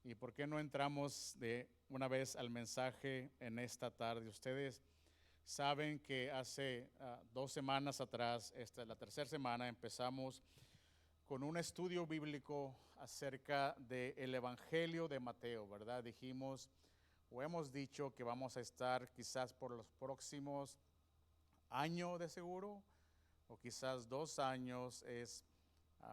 ¿Y por qué no entramos de una vez al mensaje en esta tarde? Ustedes saben que hace 2 semanas atrás, esta es la tercera semana, empezamos con un estudio bíblico acerca del Evangelio de Mateo, ¿verdad? Dijimos o hemos dicho que vamos a estar quizás por los próximos años de seguro, o quizás 2 años,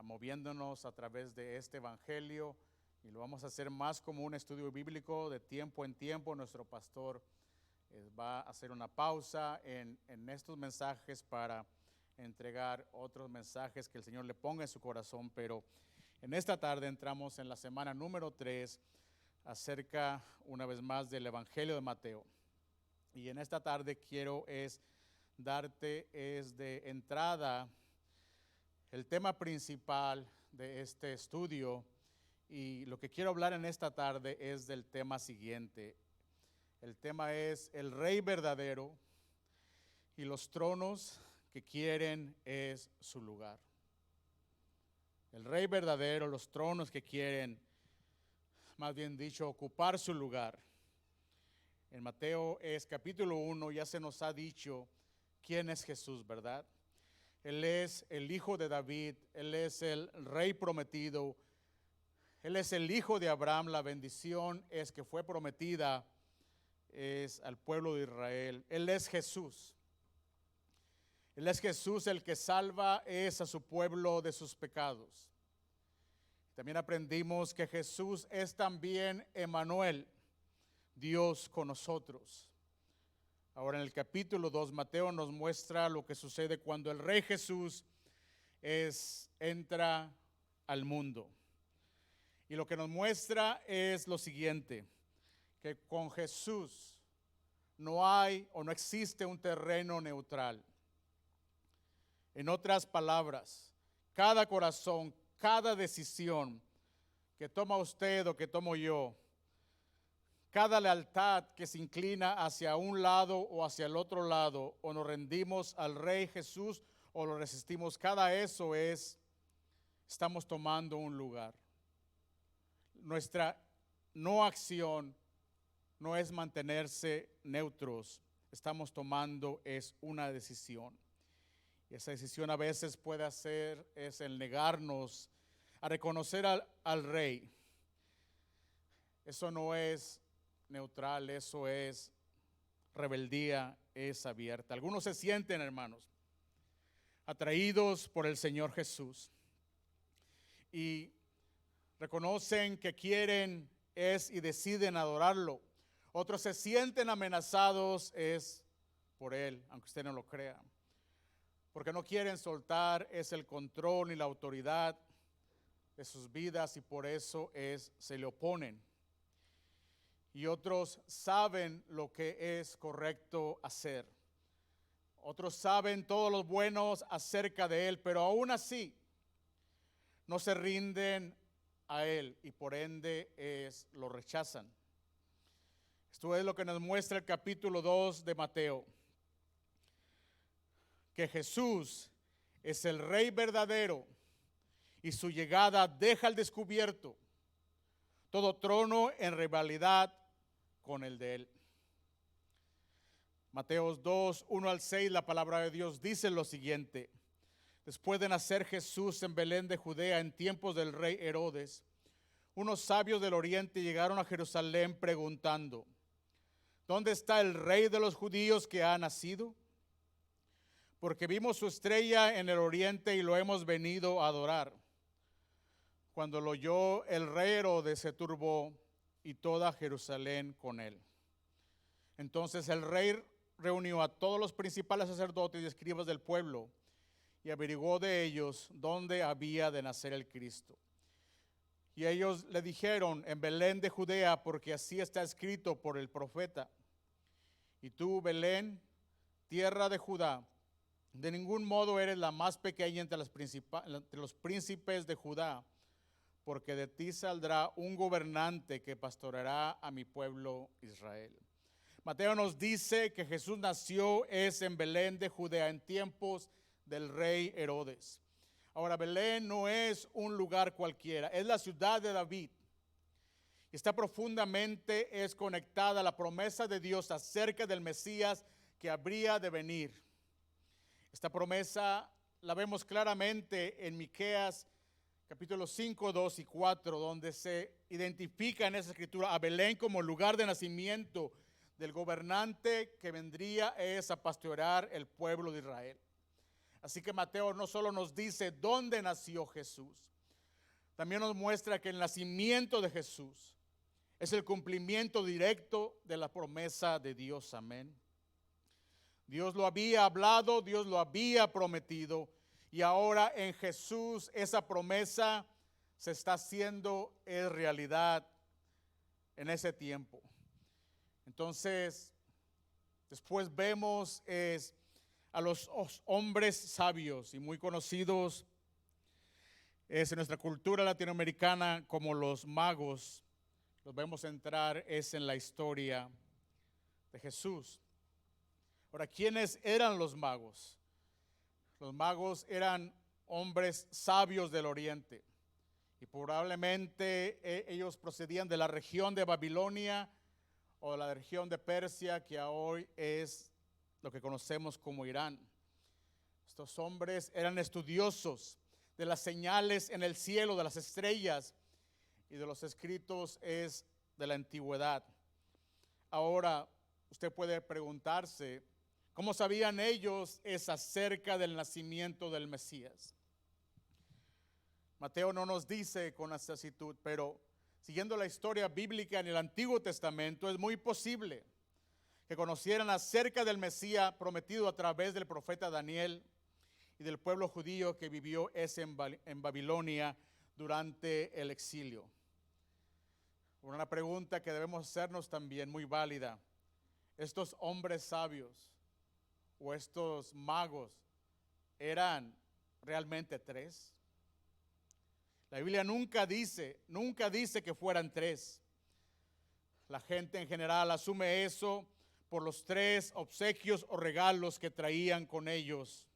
moviéndonos a través de este Evangelio, y lo vamos a hacer más como un estudio bíblico de tiempo en tiempo. Nuestro pastor va a hacer una pausa en estos mensajes para entregar otros mensajes que el Señor le ponga en su corazón, pero en esta tarde entramos en la semana número 3 acerca una vez más del Evangelio de Mateo. Y en esta tarde quiero darte de entrada el tema principal de este estudio, y lo que quiero hablar en esta tarde es del tema siguiente. El tema es el Rey verdadero y los tronos que quieren es su lugar. El Rey verdadero, los tronos que quieren, más bien dicho, ocupar su lugar. En Mateo capítulo 1 ya se nos ha dicho quién es Jesús, ¿verdad? Él es el hijo de David, Él es el Rey prometido, Él es el hijo de Abraham. La bendición es que fue prometida es al pueblo de Israel. Él es Jesús. Él es Jesús el que salva es a su pueblo de sus pecados. También aprendimos que Jesús es también Emmanuel, Dios con nosotros. Ahora en el capítulo 2, Mateo nos muestra lo que sucede cuando el Rey Jesús entra al mundo. Y lo que nos muestra es lo siguiente, que con Jesús no hay o no existe un terreno neutral. En otras palabras, cada corazón, cada decisión que toma usted o que tomo yo, cada lealtad que se inclina hacia un lado o hacia el otro lado, o nos rendimos al Rey Jesús o lo resistimos, cada eso estamos tomando un lugar. Nuestra no acción no es mantenerse neutros, estamos tomando una decisión. Y esa decisión a veces puede ser el negarnos a reconocer al Rey. Eso no es neutral, eso es rebeldía, es abierta. Algunos se sienten, hermanos, atraídos por el Señor Jesús y reconocen que quieren y deciden adorarlo. Otros se sienten amenazados por Él, aunque usted no lo crea, porque no quieren soltar el control y la autoridad de sus vidas, y por eso se le oponen. Y otros saben lo que es correcto hacer. Otros saben todos los buenos acerca de Él, pero aún así no se rinden a Él y por ende lo rechazan. Esto es lo que nos muestra el capítulo 2 de Mateo, que Jesús es el Rey verdadero y su llegada deja al descubierto todo trono en rivalidad con el de Él. Mateo 2, 1 al 6, la palabra de Dios dice lo siguiente: después de nacer Jesús en Belén de Judea en tiempos del rey Herodes, unos sabios del oriente llegaron a Jerusalén preguntando: ¿dónde está el rey de los judíos que ha nacido? Porque vimos su estrella en el oriente y lo hemos venido a adorar. Cuando lo oyó el rey Herodes se turbó y toda Jerusalén con él. Entonces el rey reunió a todos los principales sacerdotes y escribas del pueblo y averiguó de ellos dónde había de nacer el Cristo. Y ellos le dijeron: en Belén de Judea, porque así está escrito por el profeta: y tú, Belén, tierra de Judá, de ningún modo eres la más pequeña entre los príncipes de Judá, porque de ti saldrá un gobernante que pastoreará a mi pueblo Israel. Mateo nos dice que Jesús nació en Belén de Judea en tiempos del rey Herodes. Ahora, Belén no es un lugar cualquiera, es la ciudad de David. Está profundamente es conectada a la promesa de Dios acerca del Mesías que habría de venir. Esta promesa la vemos claramente en Miqueas capítulos 5, 2 y 4, donde se identifica en esa escritura a Belén como lugar de nacimiento del gobernante que vendría a pastorear el pueblo de Israel. Así que Mateo no solo nos dice dónde nació Jesús, también nos muestra que el nacimiento de Jesús es el cumplimiento directo de la promesa de Dios. Amén. Dios lo había hablado, Dios lo había prometido, y ahora en Jesús esa promesa se está haciendo realidad en ese tiempo. Entonces, después vemos a los hombres sabios y muy conocidos en nuestra cultura latinoamericana como los magos. Los vemos entrar en la historia de Jesús. Ahora, ¿quiénes eran los magos? Los magos eran hombres sabios del oriente y probablemente ellos procedían de la región de Babilonia o de la región de Persia, que hoy es lo que conocemos como Irán. Estos hombres eran estudiosos de las señales en el cielo, de las estrellas y de los escritos de la antigüedad. Ahora, usted puede preguntarse, ¿cómo sabían ellos acerca del nacimiento del Mesías? Mateo no nos dice con exactitud, pero siguiendo la historia bíblica en el Antiguo Testamento, es muy posible que conocieran acerca del Mesías prometido a través del profeta Daniel y del pueblo judío que vivió en Babilonia durante el exilio. Una pregunta que debemos hacernos también muy válida. Estos hombres sabios o estos magos eran realmente tres. La Biblia nunca dice que fueran tres. La gente en general asume eso por los tres obsequios o regalos que traían con ellos.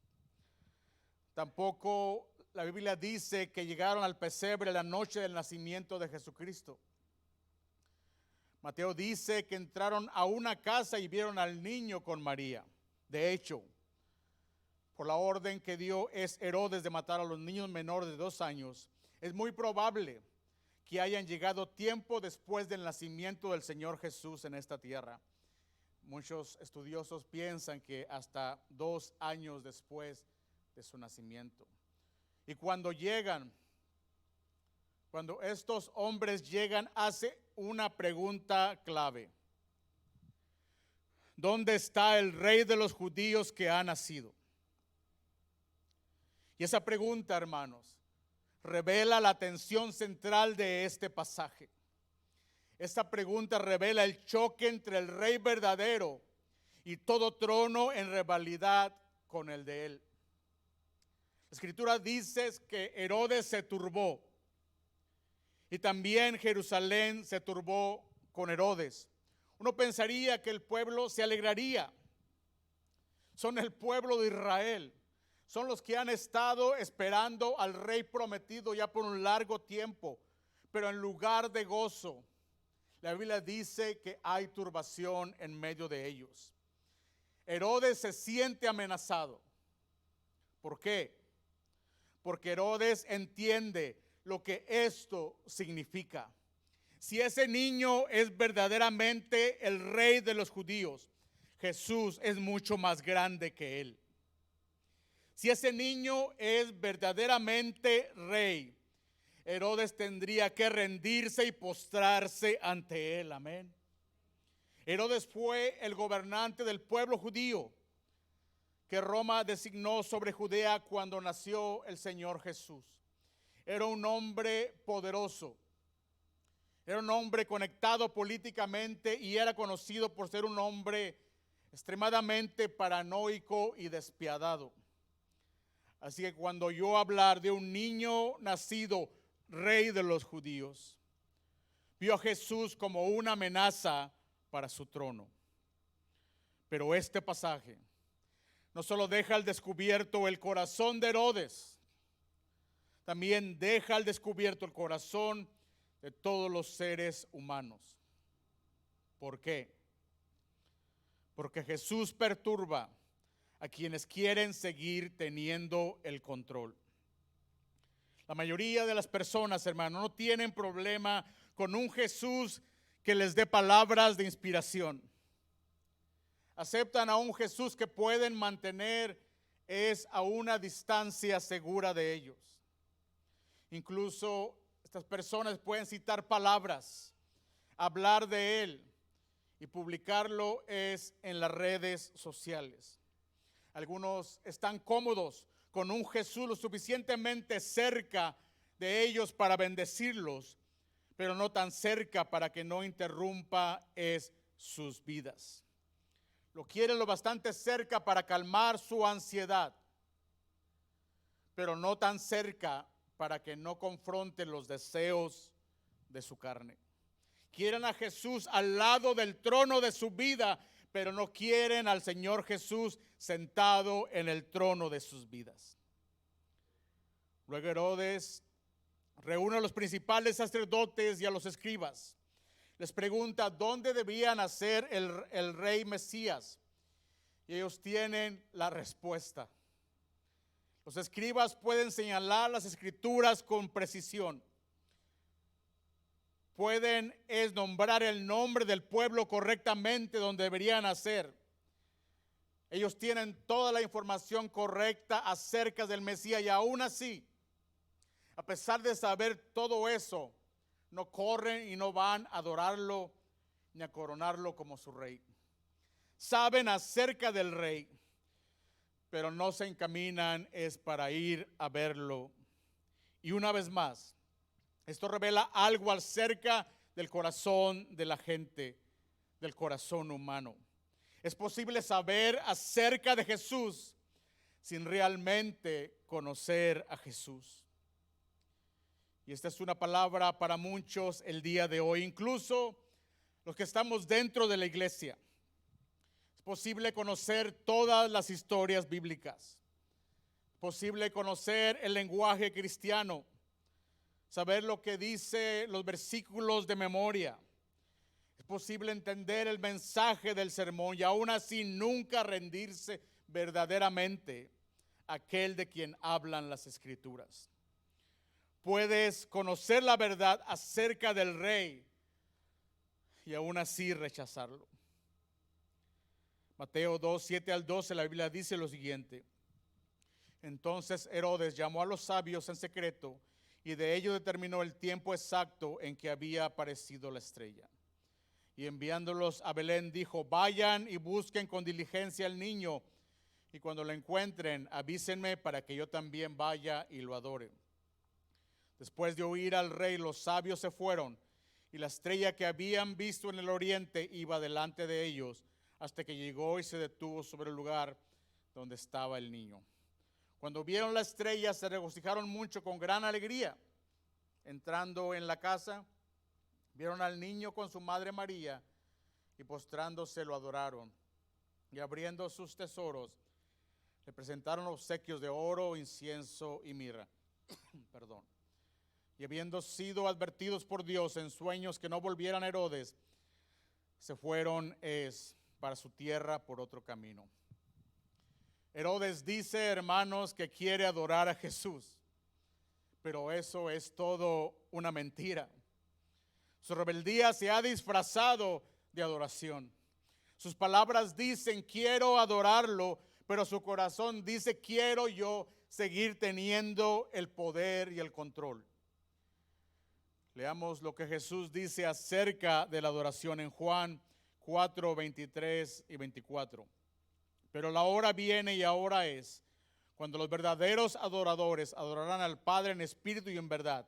Tampoco la Biblia dice que llegaron al pesebre la noche del nacimiento de Jesucristo. Mateo dice que entraron a una casa y vieron al niño con María. De hecho, por la orden que dio Herodes de matar a los niños menores de 2 años, es muy probable que hayan llegado tiempo después del nacimiento del Señor Jesús en esta tierra. Muchos estudiosos piensan que hasta 2 años después de su nacimiento. Y cuando estos hombres llegan, hace una pregunta clave. ¿Dónde está el rey de los judíos que ha nacido? Y esa pregunta, hermanos, revela la tensión central de este pasaje. Esta pregunta revela el choque entre el rey verdadero y todo trono en rivalidad con el de él. La escritura dice que Herodes se turbó y también Jerusalén se turbó con Herodes. Uno pensaría que el pueblo se alegraría. Son el pueblo de Israel. Son los que han estado esperando al rey prometido ya por un largo tiempo. Pero en lugar de gozo, la Biblia dice que hay turbación en medio de ellos. Herodes se siente amenazado. ¿Por qué? Porque Herodes entiende lo que esto significa. Si ese niño es verdaderamente el rey de los judíos, Jesús es mucho más grande que él. Si ese niño es verdaderamente rey, Herodes tendría que rendirse y postrarse ante él. Amén. Herodes fue el gobernante del pueblo judío que Roma designó sobre Judea cuando nació el Señor Jesús. Era un hombre poderoso. Era un hombre conectado políticamente y era conocido por ser un hombre extremadamente paranoico y despiadado. Así que cuando yo hablar de un niño nacido rey de los judíos, vio a Jesús como una amenaza para su trono. Pero este pasaje no solo deja al descubierto el corazón de Herodes, también deja al descubierto el corazón de todos los seres humanos. ¿Por qué? Porque Jesús perturba a quienes quieren seguir teniendo el control. La mayoría de las personas, hermano, no tienen problema con un Jesús que les dé palabras de inspiración. Aceptan a un Jesús que pueden mantener a una distancia segura de ellos. Incluso estas personas pueden citar palabras, hablar de Él y publicarlo en las redes sociales. Algunos están cómodos con un Jesús lo suficientemente cerca de ellos para bendecirlos, pero no tan cerca para que no interrumpa sus vidas. Lo quieren lo bastante cerca para calmar su ansiedad, pero no tan cerca para que no confronten los deseos de su carne. Quieren a Jesús al lado del trono de su vida, pero no quieren al Señor Jesús sentado en el trono de sus vidas. Luego Herodes reúne a los principales sacerdotes y a los escribas. Les pregunta dónde debía nacer el rey Mesías. Y ellos tienen la respuesta. Los escribas pueden señalar las escrituras con precisión. Pueden nombrar el nombre del pueblo correctamente donde debería nacer. Ellos tienen toda la información correcta acerca del Mesías y aún así, a pesar de saber todo eso, no corren y no van a adorarlo ni a coronarlo como su rey. Saben acerca del rey, pero no se encaminan para ir a verlo. Y una vez más, esto revela algo acerca del corazón de la gente, del corazón humano. Es posible saber acerca de Jesús sin realmente conocer a Jesús. Y esta es una palabra para muchos el día de hoy, incluso los que estamos dentro de la iglesia. Es posible conocer todas las historias bíblicas. Es posible conocer el lenguaje cristiano, saber lo que dice los versículos de memoria. Es posible entender el mensaje del sermón y aún así nunca rendirse verdaderamente a aquel de quien hablan las escrituras. Puedes conocer la verdad acerca del rey y aún así rechazarlo. Mateo 2, 7 al 12, la Biblia dice lo siguiente. Entonces Herodes llamó a los sabios en secreto y de ellos determinó el tiempo exacto en que había aparecido la estrella. Y enviándolos a Belén dijo, vayan y busquen con diligencia al niño y cuando lo encuentren avísenme para que yo también vaya y lo adore. Después de oír al rey, los sabios se fueron y la estrella que habían visto en el oriente iba delante de ellos hasta que llegó y se detuvo sobre el lugar donde estaba el niño. Cuando vieron la estrella se regocijaron mucho con gran alegría. Entrando en la casa, vieron al niño con su madre María y postrándose lo adoraron. Y abriendo sus tesoros, le presentaron obsequios de oro, incienso y mirra. Perdón. Y habiendo sido advertidos por Dios en sueños que no volvieran a Herodes, se fueron para su tierra por otro camino. Herodes dice, hermanos, que quiere adorar a Jesús, pero eso es todo una mentira. Su rebeldía se ha disfrazado de adoración. Sus palabras dicen, quiero adorarlo, pero su corazón dice, quiero yo seguir teniendo el poder y el control. Leamos lo que Jesús dice acerca de la adoración en Juan 4, 23 y 24. Pero la hora viene y ahora es, cuando los verdaderos adoradores adorarán al Padre en espíritu y en verdad,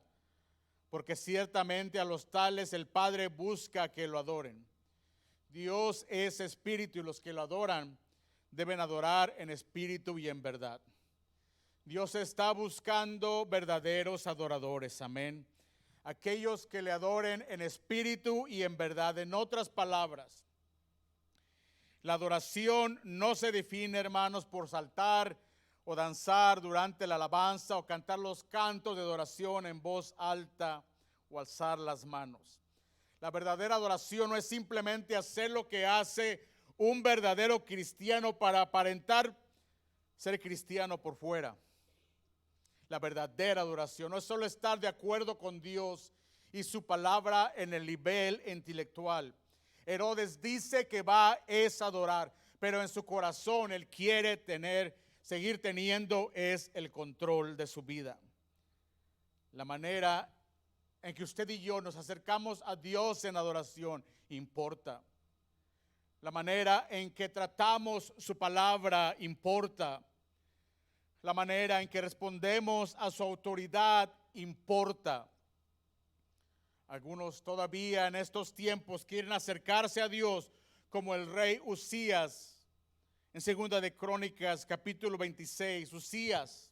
porque ciertamente a los tales el Padre busca que lo adoren. Dios es espíritu y los que lo adoran deben adorar en espíritu y en verdad. Dios está buscando verdaderos adoradores, amén. Aquellos que le adoren en espíritu y en verdad. En otras palabras, la adoración no se define, hermanos, por saltar o danzar durante la alabanza o cantar los cantos de adoración en voz alta o alzar las manos. La verdadera adoración no es simplemente hacer lo que hace un verdadero cristiano para aparentar ser cristiano por fuera. La verdadera adoración no es solo estar de acuerdo con Dios y su palabra en el nivel intelectual. Herodes dice que va a adorar, pero en su corazón él quiere seguir teniendo es el control de su vida. La manera en que usted y yo nos acercamos a Dios en adoración importa. La manera en que tratamos su palabra importa. La manera en que respondemos a su autoridad importa. Algunos todavía en estos tiempos quieren acercarse a Dios como el rey Usías. En 2 de Crónicas, capítulo 26, Usías,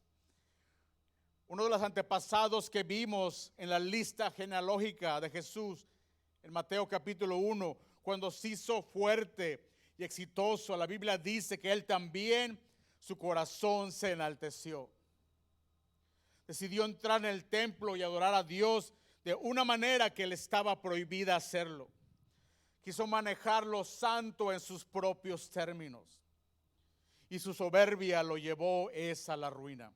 uno de los antepasados que vimos en la lista genealógica de Jesús, en Mateo capítulo 1, cuando se hizo fuerte y exitoso, la Biblia dice que él también, su corazón se enalteció. Decidió entrar en el templo y adorar a Dios de una manera que le estaba prohibida hacerlo. Quiso manejar lo santo en sus propios términos. Y su soberbia lo llevó a la ruina.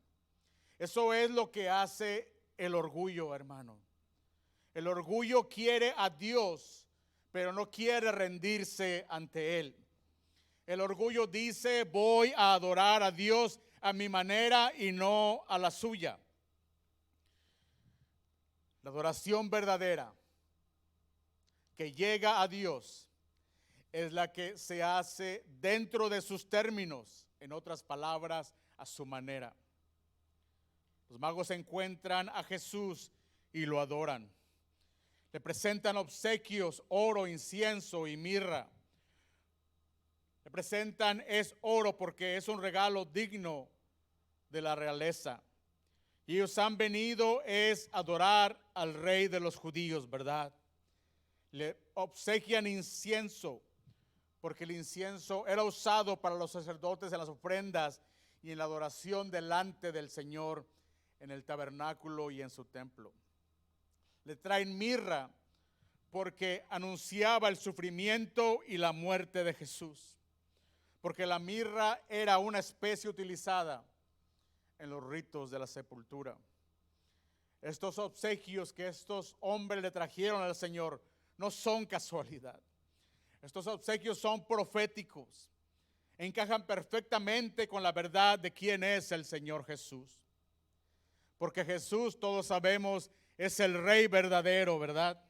Eso es lo que hace el orgullo, hermano. El orgullo quiere a Dios, pero no quiere rendirse ante Él. El orgullo dice, voy a adorar a Dios a mi manera y no a la suya. La adoración verdadera que llega a Dios es la que se hace dentro de sus términos, en otras palabras, a su manera. Los magos encuentran a Jesús y lo adoran. Le presentan obsequios, oro, incienso y mirra. Le presentan oro porque es un regalo digno de la realeza. Y ellos han venido a adorar al rey de los judíos, ¿verdad? Le obsequian incienso, porque el incienso era usado para los sacerdotes en las ofrendas y en la adoración delante del Señor en el tabernáculo y en su templo. Le traen mirra porque anunciaba el sufrimiento y la muerte de Jesús, porque la mirra era una especie utilizada en los ritos de la sepultura. Estos obsequios que estos hombres le trajeron al Señor no son casualidad. Estos obsequios son proféticos. Encajan perfectamente con la verdad de quién es el Señor Jesús. Porque Jesús, todos sabemos, es el Rey verdadero, ¿verdad?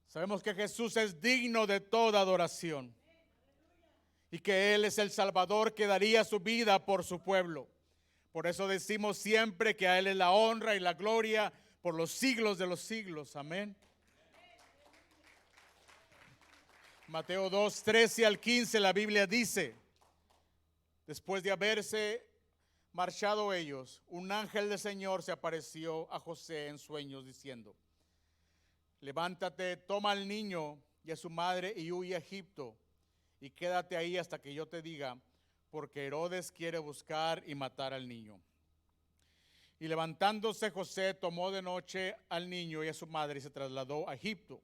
Sabemos que Jesús es digno de toda adoración. Y que Él es el Salvador que daría su vida por su pueblo. Por eso decimos siempre que a Él es la honra y la gloria por los siglos de los siglos. Amén. Mateo 2, 13 al 15, la Biblia dice, después de haberse marchado ellos, un ángel del Señor se apareció a José en sueños diciendo, levántate, toma al niño y a su madre y huye a Egipto y quédate ahí hasta que yo te diga, porque Herodes quiere buscar y matar al niño. Y levantándose José tomó de noche al niño y a su madre y se trasladó a Egipto.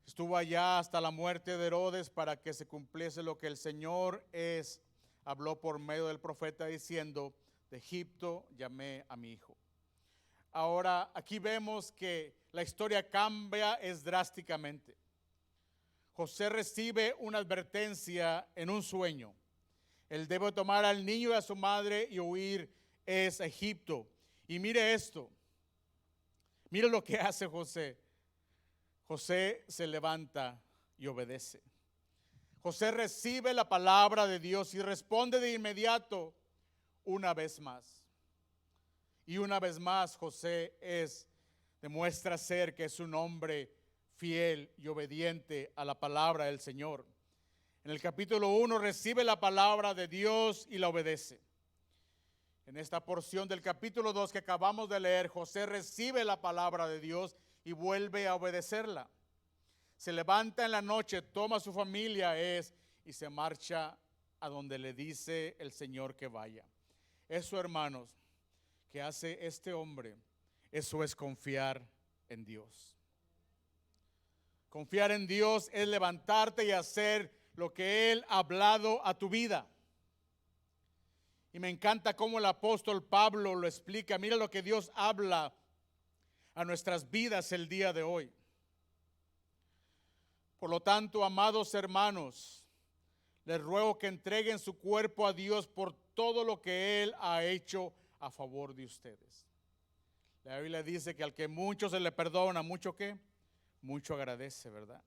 Estuvo allá hasta la muerte de Herodes para que se cumpliese lo que el Señor habló por medio del profeta diciendo, de Egipto llamé a mi hijo. Ahora aquí vemos que la historia cambia drásticamente. José recibe una advertencia en un sueño. Él debe tomar al niño y a su madre y huir a Egipto. Y mire esto. Mire lo que hace José. José se levanta y obedece. José recibe la palabra de Dios y responde de inmediato una vez más. Y una vez más José demuestra ser que es un hombre fiel y obediente a la palabra del Señor. En el capítulo 1 recibe la palabra de Dios y la obedece. En esta porción del capítulo 2 que acabamos de leer, José recibe la palabra de Dios y vuelve a obedecerla. Se levanta en la noche, toma a su familia y se marcha a donde le dice el Señor que vaya. Eso, hermanos, que hace este hombre, eso es confiar en Dios. Confiar en Dios es levantarte y hacer lo que Él ha hablado a tu vida. Y me encanta cómo el apóstol Pablo lo explica. Mira lo que Dios habla a nuestras vidas el día de hoy. Por lo tanto, amados hermanos, les ruego que entreguen su cuerpo a Dios por todo lo que Él ha hecho a favor de ustedes. La Biblia dice que al que mucho se le perdona, ¿mucho qué? Mucho agradece, ¿verdad?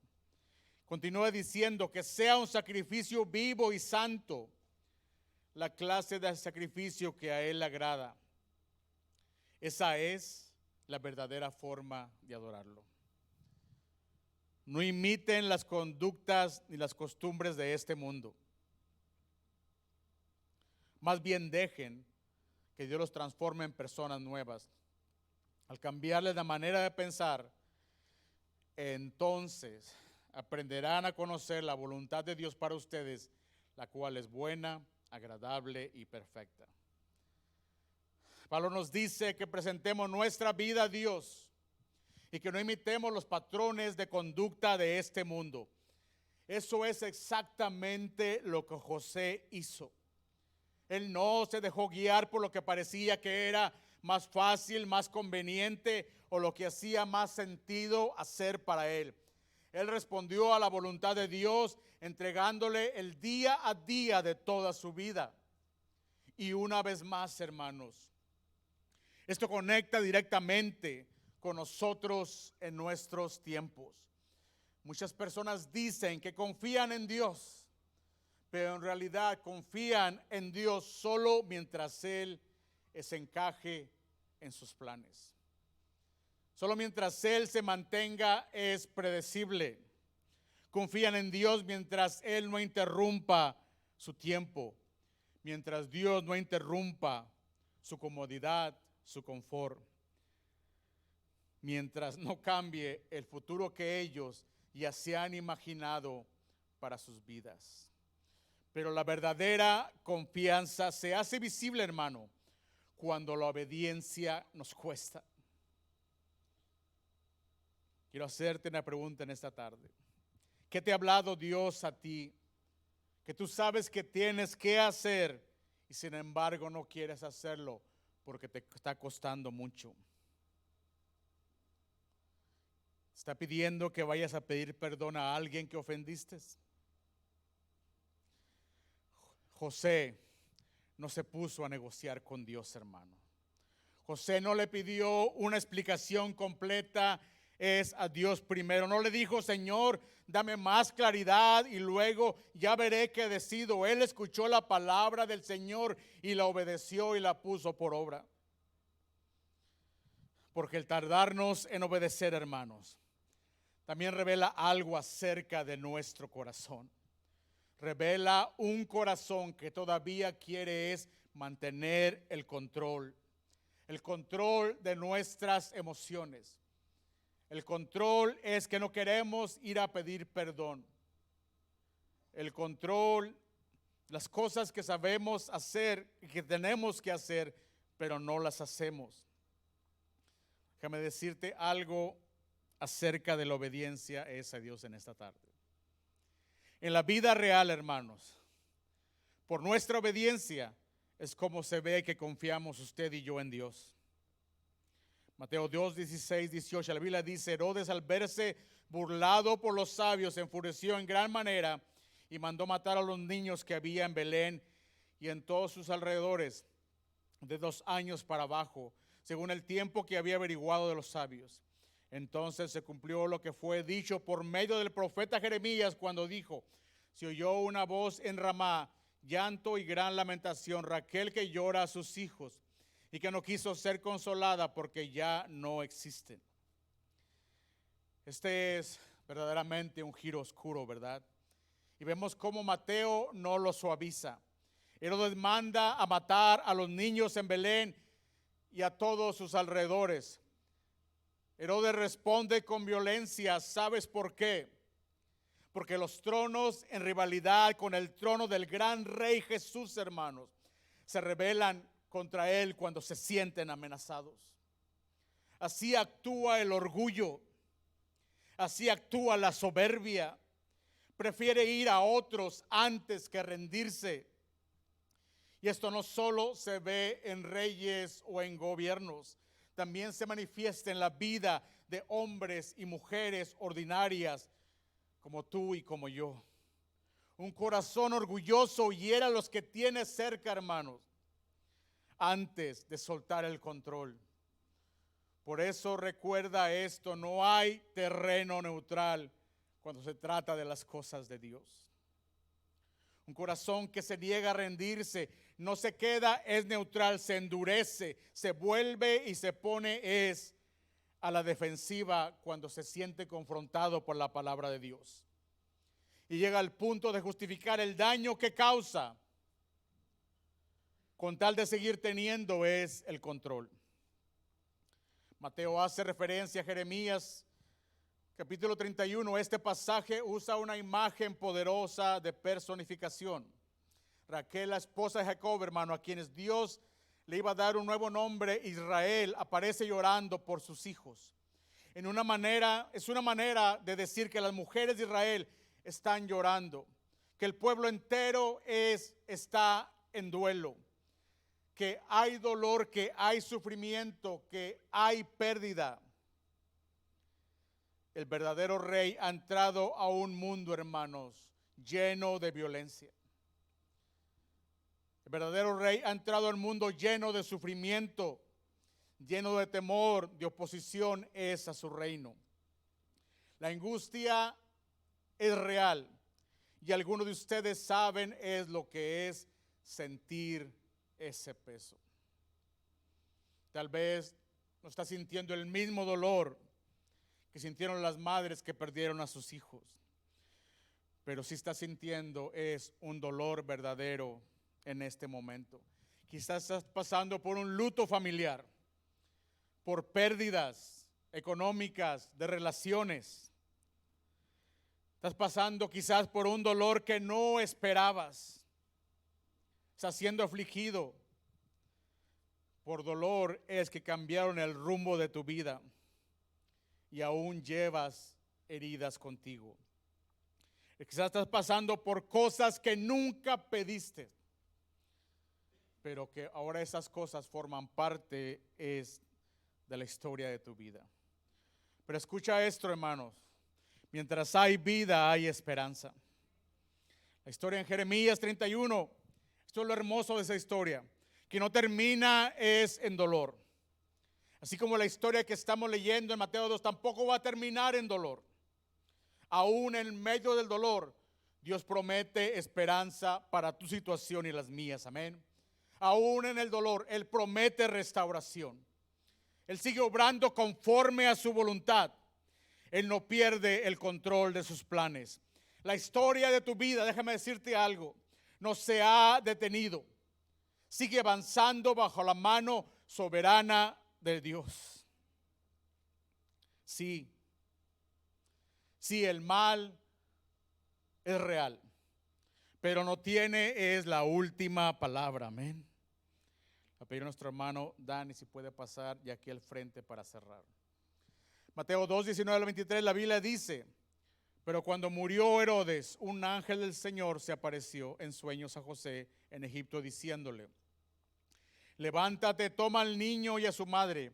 Continúa diciendo que sea un sacrificio vivo y santo, la clase de sacrificio que a Él le agrada. Esa es la verdadera forma de adorarlo. No imiten las conductas ni las costumbres de este mundo. Más bien dejen que Dios los transforme en personas nuevas. Al cambiarles la manera de pensar, entonces aprenderán a conocer la voluntad de Dios para ustedes, la cual es buena, agradable y perfecta. Pablo nos dice que presentemos nuestra vida a Dios y que no imitemos los patrones de conducta de este mundo. Eso es exactamente lo que José hizo. Él no se dejó guiar por lo que parecía que era más fácil, más conveniente o lo que hacía más sentido hacer para él. Él respondió a la voluntad de Dios entregándole el día a día de toda su vida. Y una vez más, hermanos, esto conecta directamente con nosotros en nuestros tiempos. Muchas personas dicen que confían en Dios, pero en realidad confían en Dios solo mientras Él se encaje en sus planes. Solo mientras Él se mantenga es predecible. Confían en Dios mientras Él no interrumpa su tiempo, mientras Dios no interrumpa su comodidad, su confort, mientras no cambie el futuro que ellos ya se han imaginado para sus vidas. Pero la verdadera confianza se hace visible, hermano, cuando la obediencia nos cuesta. Quiero hacerte una pregunta en esta tarde. ¿Qué te ha hablado Dios a ti? Que tú sabes que tienes que hacer y sin embargo no quieres hacerlo porque te está costando mucho. ¿Está pidiendo que vayas a pedir perdón a alguien que ofendiste? José no se puso a negociar con Dios, hermano. José no le pidió una explicación completa, es a Dios primero. No le dijo, Señor, dame más claridad y luego ya veré qué decido. Él escuchó la palabra del Señor y la obedeció y la puso por obra. Porque el tardarnos en obedecer, hermanos, también revela algo acerca de nuestro corazón. Revela un corazón que todavía quiere es mantener el control de nuestras emociones. El control es que no queremos ir a pedir perdón. El control, las cosas que sabemos hacer y que tenemos que hacer, pero no las hacemos. Déjame decirte algo acerca de la obediencia a Dios en esta tarde. En la vida real, hermanos, por nuestra obediencia es como se ve que confiamos usted y yo en Dios. Mateo 2, 16, 18, la Biblia dice, Herodes al verse burlado por los sabios se enfureció en gran manera y mandó matar a los niños que había en Belén y en todos sus alrededores de 2 años para abajo, según el tiempo que había averiguado de los sabios. Entonces se cumplió lo que fue dicho por medio del profeta Jeremías cuando dijo, se oyó una voz en Ramá, llanto y gran lamentación, Raquel que llora a sus hijos y que no quiso ser consolada porque ya no existen. Este es verdaderamente un giro oscuro, ¿verdad? Y vemos cómo Mateo no lo suaviza. Herodes manda a matar a los niños en Belén y a todos sus alrededores. Herodes responde con violencia. ¿Sabes por qué? Porque los tronos en rivalidad con el trono del gran rey Jesús, hermanos, se rebelan contra él cuando se sienten amenazados. Así actúa el orgullo. Así actúa la soberbia. Prefiere ir a otros antes que rendirse. Y esto no solo se ve en reyes o en gobiernos, también se manifiesta en la vida de hombres y mujeres ordinarias como tú y como yo. Un corazón orgulloso hiera a los que tiene cerca, hermanos, antes de soltar el control. Por eso recuerda esto: no hay terreno neutral cuando se trata de las cosas de Dios. Un corazón que se niega a rendirse, no se queda, es neutral, se endurece, se vuelve y se pone a la defensiva cuando se siente confrontado por la palabra de Dios. Y llega al punto de justificar el daño que causa con tal de seguir teniendo el control. Mateo hace referencia a Jeremías capítulo 31. Este pasaje usa una imagen poderosa de personificación. Raquel, la esposa de Jacob, hermano, a quienes Dios le iba a dar un nuevo nombre, Israel, aparece llorando por sus hijos. Es una manera de decir que las mujeres de Israel están llorando, que el pueblo entero está en duelo, que hay dolor, que hay sufrimiento, que hay pérdida. El verdadero rey ha entrado a un mundo, hermanos, lleno de violencia. El verdadero rey ha entrado al mundo lleno de sufrimiento, lleno de temor, de oposición a su reino. La angustia es real y algunos de ustedes saben lo que es sentir ese peso. Tal vez no está sintiendo el mismo dolor que sintieron las madres que perdieron a sus hijos, pero sí está sintiendo un dolor verdadero en este momento. Quizás estás pasando por un luto familiar, por pérdidas económicas, de relaciones. Estás pasando quizás por un dolor que no esperabas. Estás siendo afligido por dolor. Es que cambiaron el rumbo de tu vida y aún llevas heridas contigo. Quizás estás pasando por cosas que nunca pediste, pero que ahora esas cosas forman parte de la historia de tu vida. Pero escucha esto, hermanos: mientras hay vida, hay esperanza. La historia en Jeremías 31, esto es lo hermoso de esa historia, que no termina en dolor. Así como la historia que estamos leyendo en Mateo 2 tampoco va a terminar en dolor. Aún en medio del dolor, Dios promete esperanza para tu situación y las mías. Amén. Aún en el dolor, Él promete restauración. Él sigue obrando conforme a su voluntad. Él no pierde el control de sus planes. La historia de tu vida, déjame decirte algo, no se ha detenido. Sigue avanzando bajo la mano soberana de Dios. Sí, el mal es real, pero no tiene la última palabra. Amén. A pedir a nuestro hermano Dani si puede pasar y aquí al frente para cerrar. Mateo 2, 19 al 23, la Biblia dice: pero cuando murió Herodes, un ángel del Señor se apareció en sueños a José en Egipto, diciéndole: levántate, toma al niño y a su madre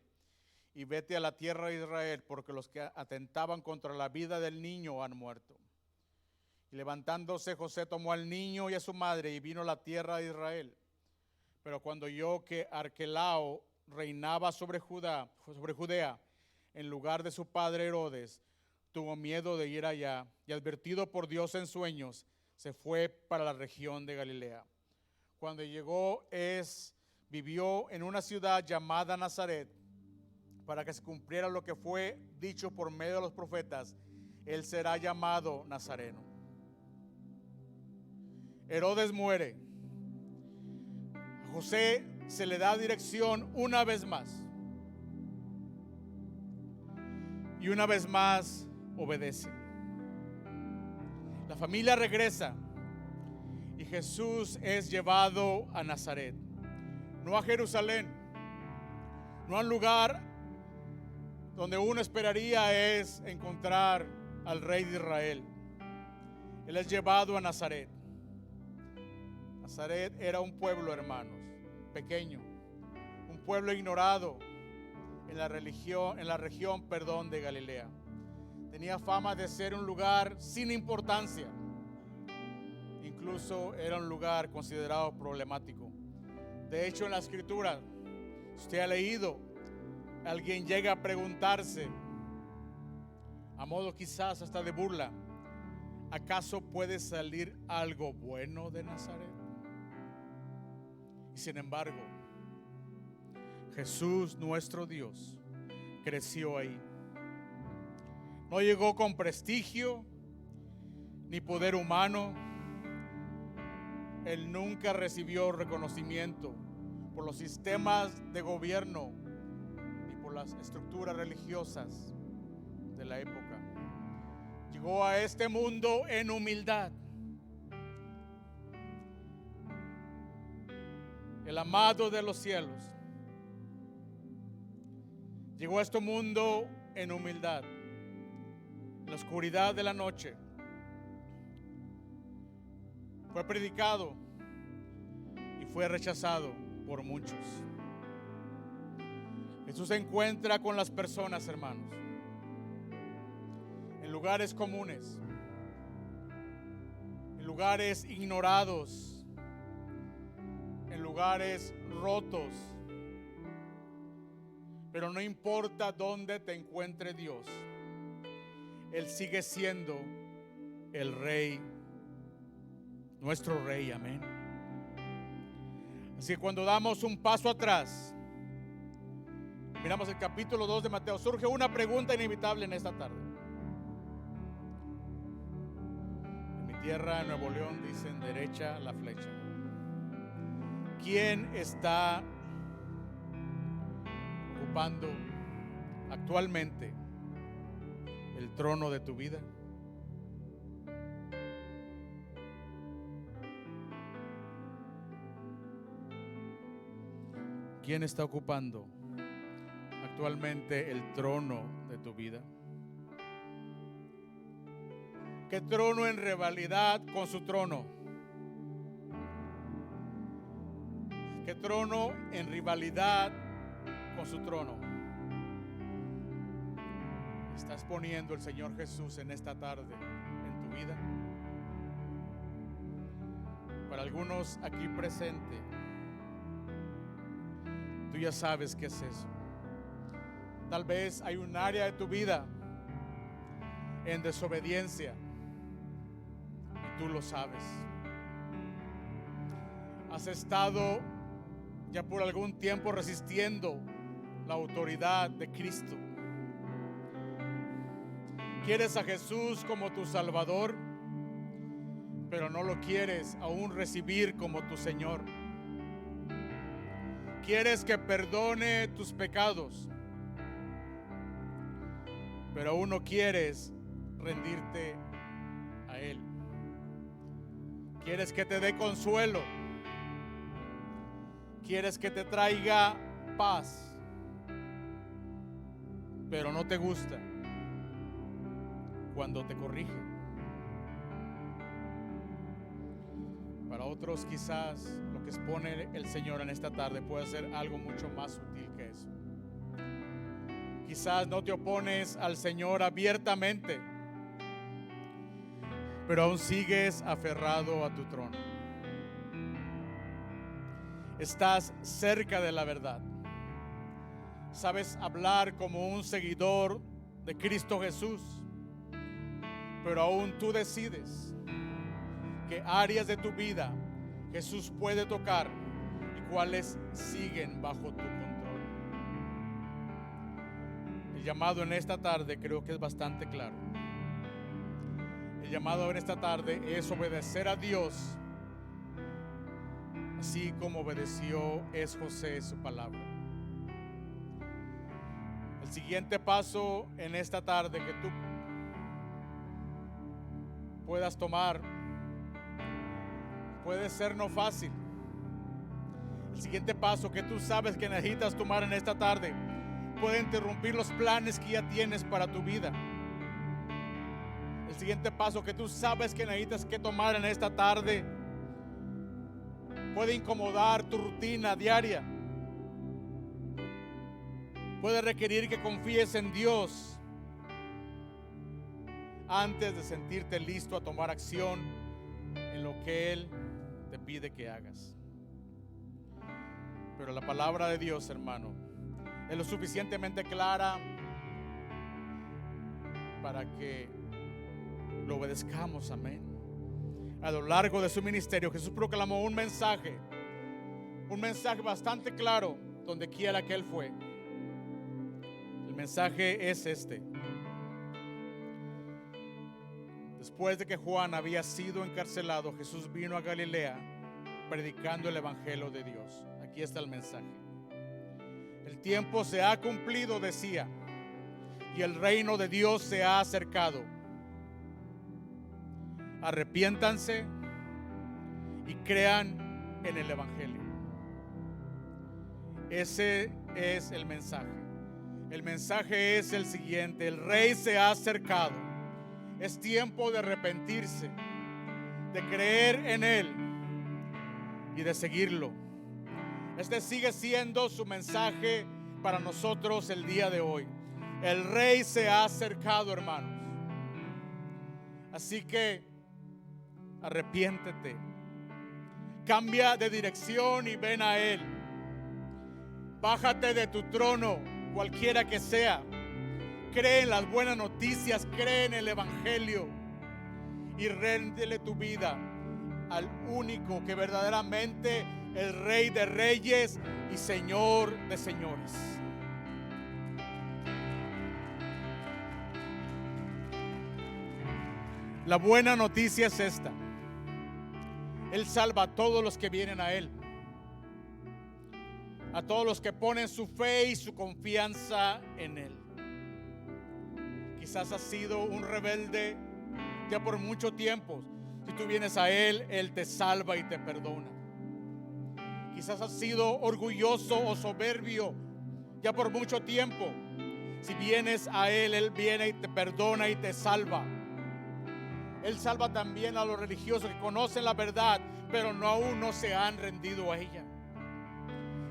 y vete a la tierra de Israel, porque los que atentaban contra la vida del niño han muerto. Y levantándose José tomó al niño y a su madre y vino a la tierra de Israel. Pero cuando oyó que Arquelao reinaba sobre Judea en lugar de su padre Herodes, tuvo miedo de ir allá y, advertido por Dios en sueños, se fue para la región de Galilea. Cuando llegó, vivió en una ciudad llamada Nazaret, para que se cumpliera lo que fue dicho por medio de los profetas: él será llamado Nazareno. Herodes muere. A José se le da dirección una vez más. Y una vez más obedece. La familia regresa y Jesús es llevado a Nazaret. No a Jerusalén, no a un lugar donde uno esperaría es encontrar al rey de Israel. Él es llevado a Nazaret. Nazaret era un pueblo, hermanos, pequeño, un pueblo ignorado en la región, de Galilea. Tenía fama de ser un lugar sin importancia. Incluso era un lugar considerado problemático. De hecho, en la Escritura, usted ha leído, alguien llega a preguntarse, a modo quizás hasta de burla, ¿acaso puede salir algo bueno de Nazaret? Y sin embargo, Jesús, nuestro Dios, creció ahí. No llegó con prestigio ni poder humano. Él nunca recibió reconocimiento por los sistemas de gobierno ni por las estructuras religiosas de la época. Llegó a este mundo en humildad. El amado de los cielos llegó a este mundo en humildad, en la oscuridad de la noche. Fue predicado y fue rechazado por muchos. Jesús se encuentra con las personas, hermanos, en lugares comunes, en lugares ignorados, en lugares rotos. Pero no importa dónde te encuentre Dios, Él sigue siendo el Rey, nuestro Rey, amén. Así que cuando damos un paso atrás, miramos el capítulo 2 de Mateo, surge una pregunta inevitable en esta tarde. En mi tierra, en Nuevo León, dicen derecha la flecha. ¿Quién está ocupando actualmente el trono de tu vida? ¿Quién está ocupando actualmente el trono de tu vida? ¿Qué trono en rivalidad con su trono? ¿Qué trono en rivalidad con su trono estás poniendo el Señor Jesús en esta tarde en tu vida? Para algunos aquí presentes, tú ya sabes qué es eso. Tal vez hay un área de tu vida en desobediencia y tú lo sabes. Has estado ya por algún tiempo resistiendo la autoridad de Cristo. Quieres a Jesús como tu Salvador, pero no lo quieres aún recibir como tu Señor. Quieres que perdone tus pecados, pero aún no quieres rendirte a Él. Quieres que te dé consuelo. Quieres que te traiga paz, pero no te gusta cuando te corrige. Para otros quizás lo que expone el Señor en esta tarde puede ser algo mucho más sutil que eso. Quizás no te opones al Señor abiertamente, pero aún sigues aferrado a tu trono. Estás cerca de la verdad. Sabes hablar como un seguidor de Cristo Jesús, pero aún tú decides qué áreas de tu vida Jesús puede tocar y cuáles siguen bajo tu control. El llamado en esta tarde creo que es bastante claro. El llamado en esta tarde es obedecer a Dios, así como obedeció es José su palabra. El siguiente paso en esta tarde que tú puedas tomar puede ser no fácil. El siguiente paso que tú sabes que necesitas tomar en esta tarde puede interrumpir los planes que ya tienes para tu vida. El siguiente paso que tú sabes que necesitas que tomar en esta tarde puede incomodar tu rutina diaria. Puede requerir que confíes en Dios antes de sentirte listo a tomar acción en lo que Él te pide que hagas. Pero la palabra de Dios, hermano, es lo suficientemente clara para que lo obedezcamos. Amén. A lo largo de su ministerio, Jesús proclamó un mensaje bastante claro donde quiera que Él fue. El mensaje es este: después de que Juan había sido encarcelado, Jesús vino a Galilea predicando el evangelio de Dios. Aquí está el mensaje. El tiempo se ha cumplido, decía, y el reino de Dios se ha acercado. Arrepiéntanse y crean en el evangelio. Ese es el mensaje. El mensaje es el siguiente: el rey se ha acercado. Es tiempo de arrepentirse, de creer en Él y de seguirlo. Este sigue siendo su mensaje para nosotros el día de hoy. El rey se ha acercado, hermanos. Así que arrepiéntete, cambia de dirección y ven a Él. Bájate de tu trono, cualquiera que sea. Cree en las buenas noticias, cree en el evangelio y réndele tu vida al único que verdaderamente el Rey de Reyes y Señor de Señores. La buena noticia es esta: Él salva a todos los que vienen a Él, a todos los que ponen su fe y su confianza en Él. Quizás has sido un rebelde ya por mucho tiempo. Si tú vienes a Él, Él te salva y te perdona. Quizás has sido orgulloso o soberbio ya por mucho tiempo. Si vienes a Él, Él viene y te perdona y te salva. Él salva también a los religiosos que conocen la verdad, pero aún no se han rendido a ella.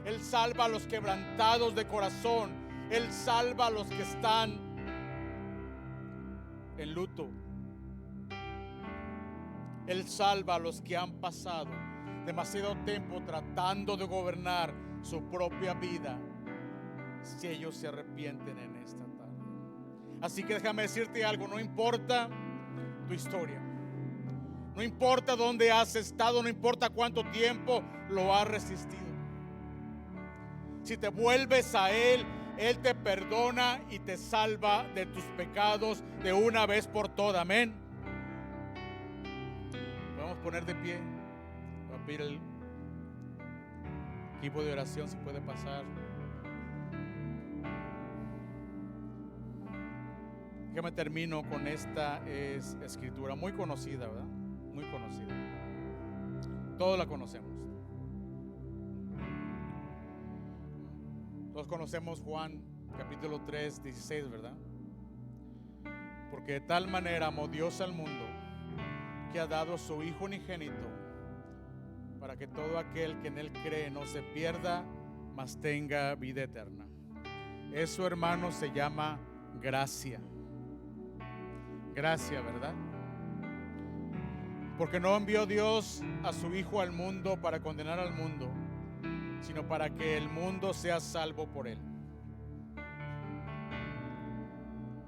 Él salva a los quebrantados de corazón. Él salva a los que están en luto. Él salva a los que han pasado demasiado tiempo tratando de gobernar su propia vida, si ellos se arrepienten en esta tarde. Así que déjame decirte algo: no importa tu historia, no importa dónde has estado, no importa cuánto tiempo lo has resistido. Si te vuelves a Él, Él te perdona y te salva de tus pecados de una vez por todas. Amén. Vamos a poner de pie. Voy a pedir al equipo de oración si puede pasar. Que me termino con esta escritura muy conocida, ¿verdad? Muy conocida. Todos la conocemos. Todos conocemos Juan capítulo 3, 16, ¿verdad? Porque de tal manera amó Dios al mundo que ha dado a su Hijo unigénito, para que todo aquel que en Él cree no se pierda, mas tenga vida eterna. Eso, hermanos, se llama gracia. Gracia, ¿verdad? Porque no envió Dios a su Hijo al mundo para condenar al mundo, sino para que el mundo sea salvo por Él.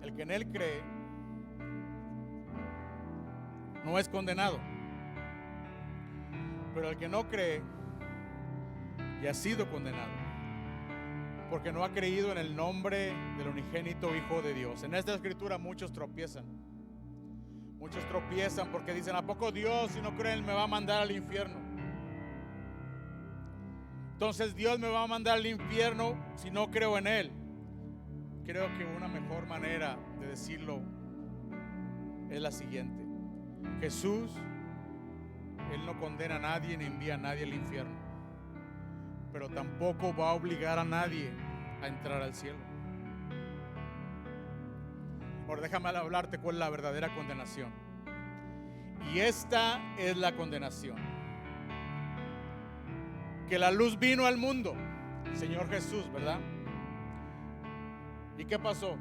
El que en Él cree no es condenado, pero el que no cree ya ha sido condenado, porque no ha creído en el nombre del unigénito Hijo de Dios. En esta escritura muchos tropiezan. Muchos tropiezan porque dicen: ¿a poco Dios, si no creen, me va a mandar al infierno? Entonces Dios me va a mandar al infierno si no creo en Él. Creo que una mejor manera de decirlo es la siguiente: Jesús, Él no condena a nadie ni envía a nadie al infierno, pero tampoco va a obligar a nadie a entrar al cielo. Ahora déjame hablarte cuál es la verdadera condenación. Y esta es la condenación: que la luz vino al mundo, el Señor Jesús, ¿verdad? ¿Y qué pasó?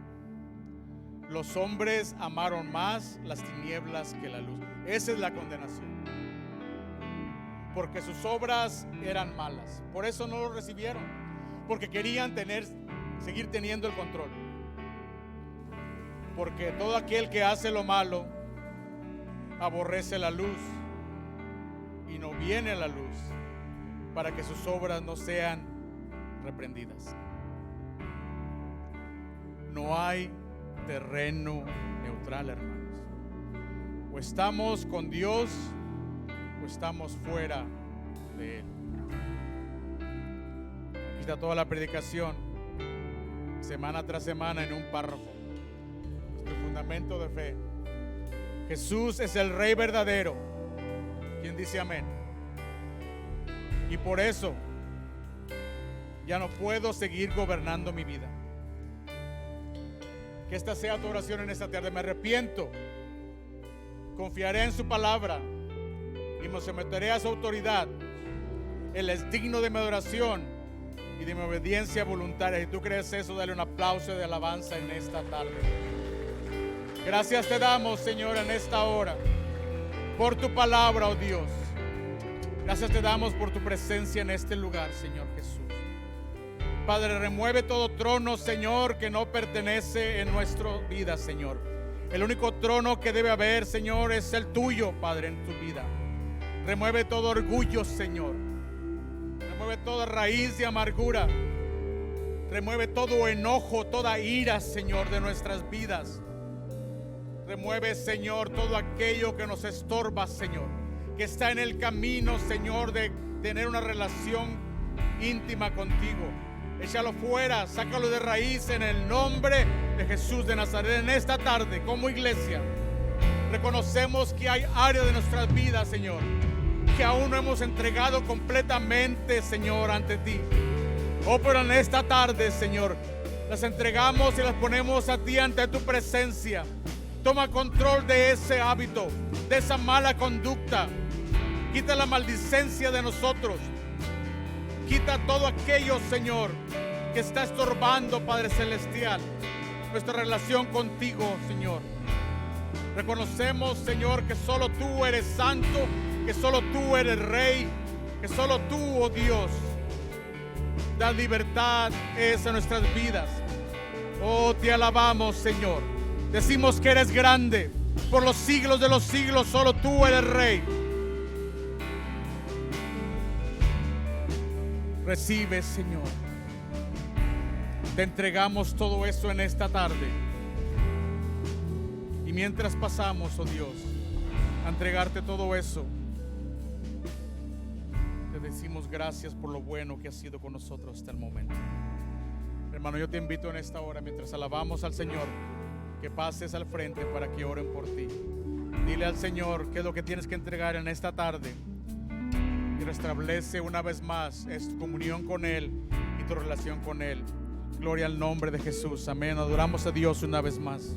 Los hombres amaron más las tinieblas que la luz. Esa es la condenación. Porque sus obras eran malas. Por eso no lo recibieron. Porque querían seguir teniendo el control. Porque todo aquel que hace lo malo aborrece la luz y no viene a la luz, para que sus obras no sean reprendidas. No hay terreno neutral, hermanos. O estamos con Dios o estamos fuera de Él. Aquí está toda la predicación, semana tras semana, en un párrafo. Nuestro fundamento de fe: Jesús es el Rey verdadero. ¿Quién dice amén? Y por eso ya no puedo seguir gobernando mi vida. Que esta sea tu oración en esta tarde. Me arrepiento, confiaré en su palabra y me someteré a su autoridad. Él es digno de mi adoración y de mi obediencia voluntaria. Si tú crees eso, dale un aplauso de alabanza en esta tarde. Gracias te damos, Señor, en esta hora por tu palabra, oh Dios. Gracias te damos por tu presencia en este lugar, Señor Jesús. Padre, remueve todo trono, Señor, que no pertenece en nuestra vida, Señor. El único trono que debe haber, Señor, es el tuyo, Padre, en tu vida. Remueve todo orgullo, Señor. Remueve toda raíz de amargura. Remueve todo enojo, toda ira, Señor, de nuestras vidas. Remueve, Señor, todo aquello que nos estorba, Señor, que está en el camino, Señor, de tener una relación íntima contigo. Échalo fuera, sácalo de raíz en el nombre de Jesús de Nazaret. En esta tarde, como iglesia, reconocemos que hay áreas de nuestras vidas, Señor, que aún no hemos entregado completamente, Señor, ante ti. Oh, pero en esta tarde, Señor, las entregamos y las ponemos a ti ante tu presencia. Toma control de ese hábito, de esa mala conducta. Quita la maldicencia de nosotros. Quita todo aquello, Señor, que está estorbando, Padre Celestial, nuestra relación contigo, Señor. Reconocemos, Señor, que solo tú eres santo, que solo tú eres Rey, que solo tú, oh Dios, da libertad en nuestras vidas. Oh, te alabamos, Señor. Decimos que eres grande. Por los siglos de los siglos, solo tú eres Rey. Recibe, Señor. Te entregamos todo eso en esta tarde. Y mientras pasamos, oh Dios, a entregarte todo eso, te decimos gracias por lo bueno que has sido con nosotros hasta el momento. Hermano, yo te invito en esta hora, mientras alabamos al Señor, que pases al frente para que oren por ti. Dile al Señor qué es lo que tienes que entregar en esta tarde. Y restablece una vez más tu comunión con Él y tu relación con Él. Gloria al nombre de Jesús. Amén. Adoramos a Dios una vez más.